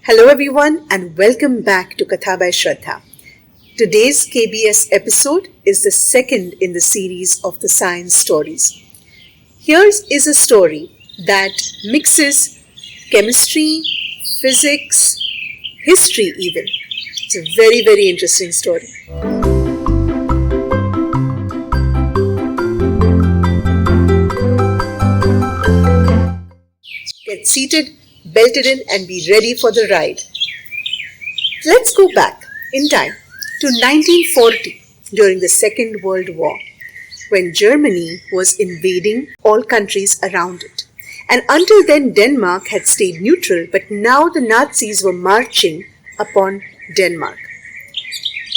Hello everyone and welcome back to Katha by Shraddha. Today's KBS episode is the second in the series of the science stories. Here is a story that mixes chemistry, physics, history even. It's a very, very interesting story. Get seated, belted in and be ready for the ride. Let's go back in time to 1940 during the Second World War when Germany was invading all countries around it. And until then Denmark had stayed neutral, but now the Nazis were marching upon Denmark.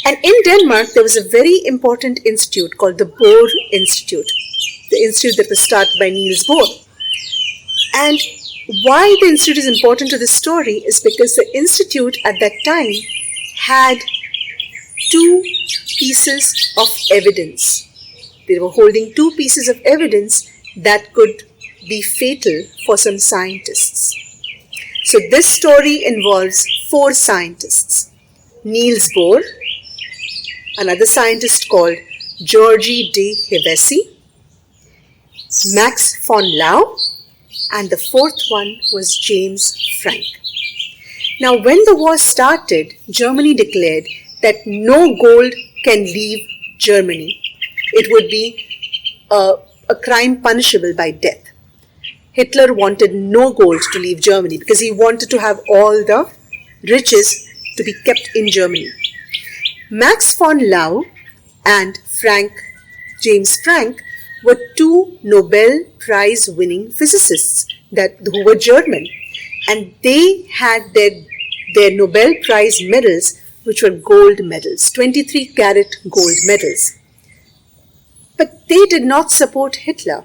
And in Denmark there was a very important institute called the Bohr Institute, the institute that was started by Niels Bohr. And why the institute is important to this story is because the institute at that time had two pieces of evidence. They were holding two pieces of evidence that could be fatal for some scientists. So this story involves four scientists. Niels Bohr, another scientist called Georgy de Hevesy, Max von Laue, and the fourth one was James Franck. Now, when the war started, Germany declared that no gold can leave Germany. It would be a crime punishable by death. Hitler wanted no gold to leave Germany because he wanted to have all the riches to be kept in Germany. Max von Laue and James Franck were two Nobel Prize winning physicists who were German, and they had their Nobel Prize medals, which were gold medals, 23-carat gold medals. But they did not support Hitler,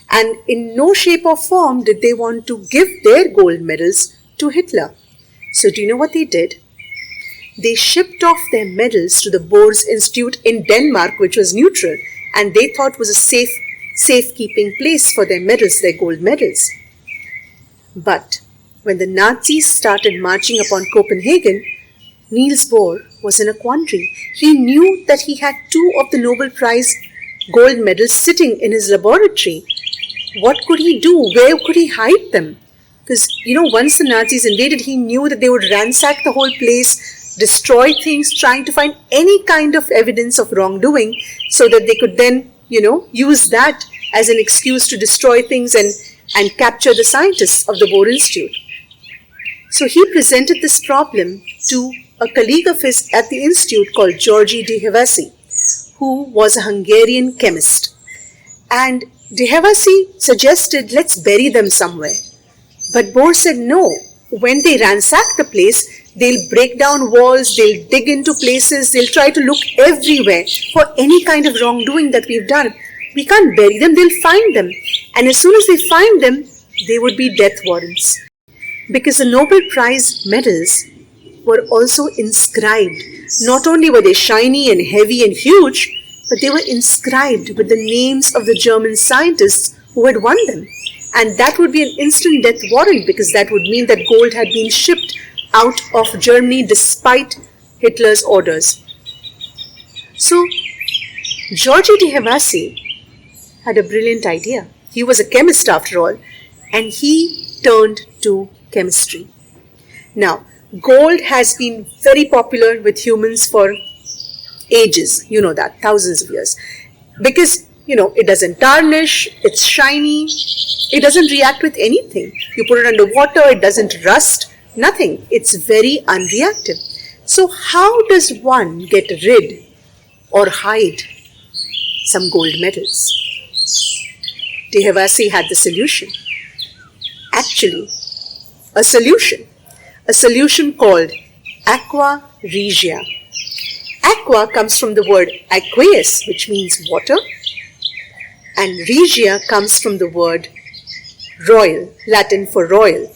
and in no shape or form did they want to give their gold medals to Hitler. So do you know what they did? They shipped off their medals to the Bohr Institute in Denmark, which was neutral, and they thought was a safekeeping place for their medals, their gold medals. But when the Nazis started marching upon Copenhagen, Niels Bohr was in a quandary. He knew that he had two of the Nobel Prize gold medals sitting in his laboratory. What could he do? Where could he hide them? Because, once the Nazis invaded, he knew that they would ransack the whole place, destroy things, trying to find any kind of evidence of wrongdoing so that they could then, use that as an excuse to destroy things and capture the scientists of the Bohr Institute. So he presented this problem to a colleague of his at the institute called Georgy de Hevesy, who was a Hungarian chemist. And de Hevesy suggested, let's bury them somewhere. But Bohr said no. When they ransack the place, they'll break down walls, they'll dig into places, they'll try to look everywhere for any kind of wrongdoing that we've done. We can't bury them, they'll find them. And as soon as they find them, they would be death warrants. Because the Nobel Prize medals were also inscribed. Not only were they shiny and heavy and huge, but they were inscribed with the names of the German scientists who had won them. And that would be an instant death warrant because that would mean that gold had been shipped out of Germany despite Hitler's orders. So, Georgy de Hevesy had a brilliant idea. He was a chemist after all, and he turned to chemistry. Now, gold has been very popular with humans for ages, that, thousands of years. Because, it doesn't tarnish, it's shiny, it doesn't react with anything. You put it under water, it doesn't rust, nothing. It's very unreactive. So how does one get rid or hide some gold medals? De Hevesy had the solution. Actually, a solution called aqua regia. Aqua comes from the word Aquarius, which means water, and regia comes from the word royal, Latin for royal.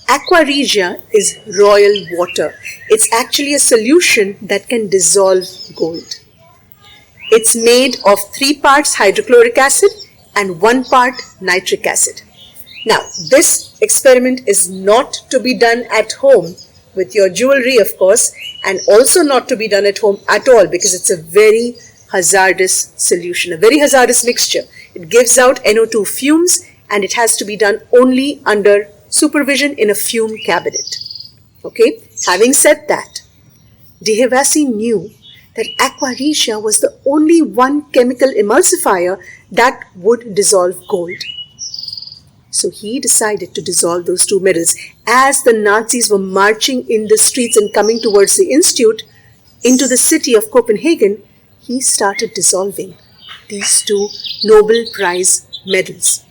Aqua regia is royal water. It's actually a solution that can dissolve gold. It's made of 3 parts hydrochloric acid and 1 part nitric acid. Now, this experiment is not to be done at home with your jewelry, of course, and also not to be done at home at all, because it's a very hazardous solution, a very hazardous mixture. It gives out NO2 fumes, and it has to be done only under supervision in a fume cabinet. Okay, having said that, De Havasi knew that Aquarius was the only one chemical emulsifier that would dissolve gold. So he decided to dissolve those two metals. As the Nazis were marching in the streets and coming towards the institute into the city of Copenhagen, he started dissolving these two Nobel Prize medals.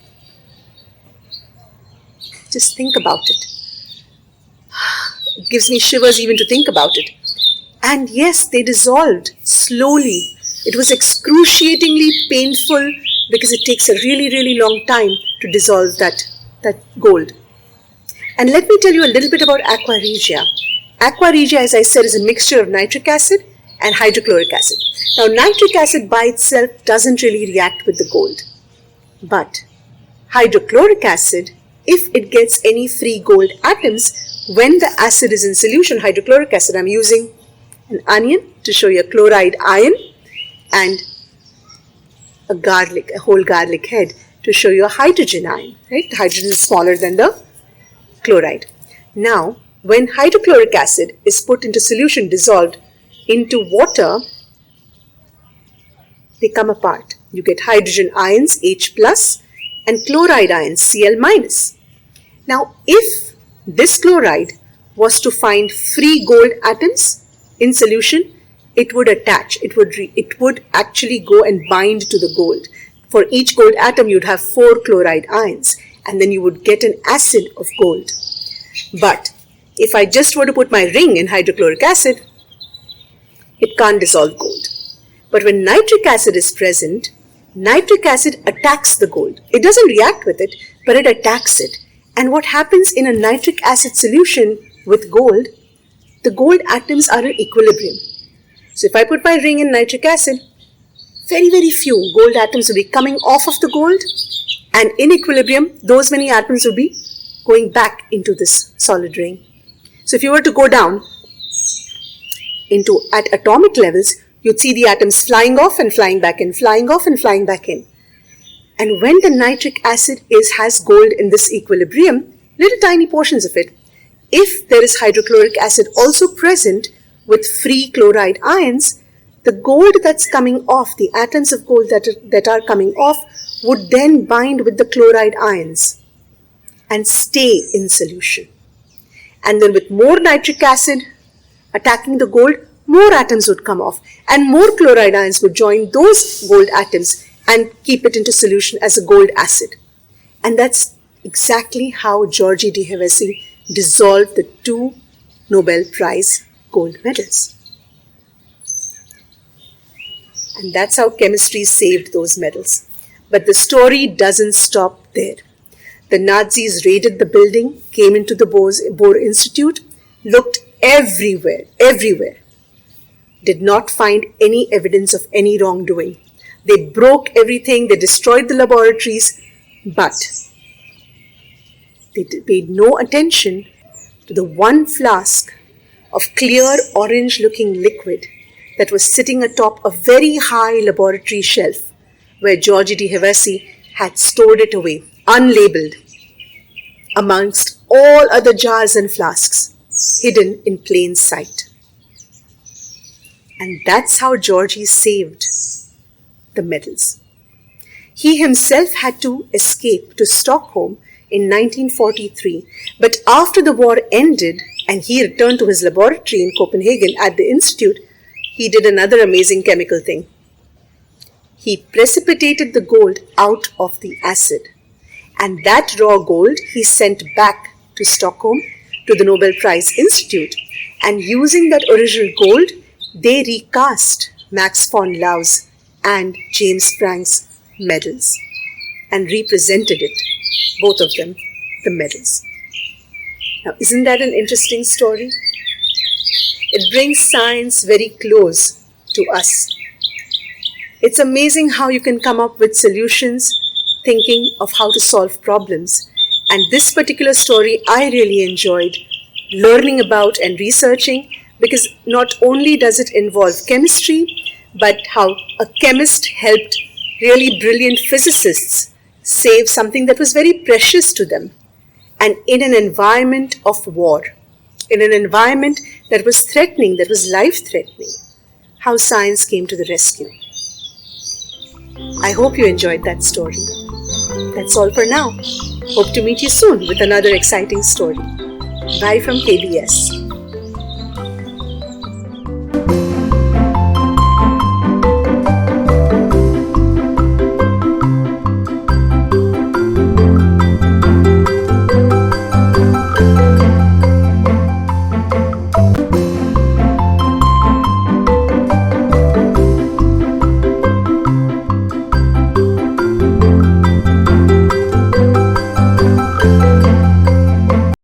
Just think about it. It gives me shivers even to think about it. And yes, they dissolved slowly. It was excruciatingly painful because it takes a really, really long time to dissolve that gold. And let me tell you a little bit about aqua regia. Aqua regia, as I said, is a mixture of nitric acid and hydrochloric acid. Now, nitric acid by itself doesn't really react with the gold. But hydrochloric acid, if it gets any free gold atoms, when the acid is in solution, hydrochloric acid, I'm using an onion to show you a chloride ion, and a whole garlic head to show you a hydrogen ion, right? The hydrogen is smaller than the chloride. Now, when hydrochloric acid is put into solution, dissolved into water, they come apart. You get hydrogen ions, H+, and chloride ions, Cl-. Now, if this chloride was to find free gold atoms in solution, it would attach. It would actually go and bind to the gold. For each gold atom, you'd have 4 chloride ions, and then you would get an acid of gold. But if I just were to put my ring in hydrochloric acid, it can't dissolve gold. But when nitric acid is present, nitric acid attacks the gold. It doesn't react with it, but it attacks it. And what happens in a nitric acid solution with gold, the gold atoms are in equilibrium. So if I put my ring in nitric acid, very, very few gold atoms will be coming off of the gold, and in equilibrium, those many atoms will be going back into this solid ring. So if you were to go down at atomic levels, you'd see the atoms flying off and flying back in, flying off and flying back in. And when the nitric acid has gold in this equilibrium, little tiny portions of it, if there is hydrochloric acid also present with free chloride ions, the gold that's coming off, the atoms of gold that are coming off, would then bind with the chloride ions and stay in solution. And then with more nitric acid attacking the gold, more atoms would come off, and more chloride ions would join those gold atoms and keep it into solution as a gold acid. And that's exactly how Georgy De Havasi dissolved the 2 Nobel Prize gold medals. And that's how chemistry saved those medals. But the story doesn't stop there. The Nazis raided the building, came into the Bohr Institute, looked everywhere, did not find any evidence of any wrongdoing. They broke everything, they destroyed the laboratories, but they paid no attention to the one flask of clear orange-looking liquid that was sitting atop a very high laboratory shelf where Georgy De Havasi had stored it away, unlabeled, amongst all other jars and flasks, hidden in plain sight. And that's how Georgy saved the medals. He himself had to escape to Stockholm in 1943, but after the war ended and he returned to his laboratory in Copenhagen at the institute, he did another amazing chemical thing. He precipitated the gold out of the acid, and that raw gold he sent back to Stockholm to the Nobel Prize Institute, and using that original gold, they recast Max von Lau's and James Frank's medals and represented it, both of them, the medals. Now, isn't that an interesting story? It brings science very close to us. It's amazing how you can come up with solutions thinking of how to solve problems. And this particular story I really enjoyed learning about and researching, because not only does it involve chemistry, but how a chemist helped really brilliant physicists save something that was very precious to them, and in an environment of war, in an environment that was threatening, that was life-threatening, how science came to the rescue. I hope you enjoyed that story. That's all for now. Hope to meet you soon with another exciting story. Bye from KBS.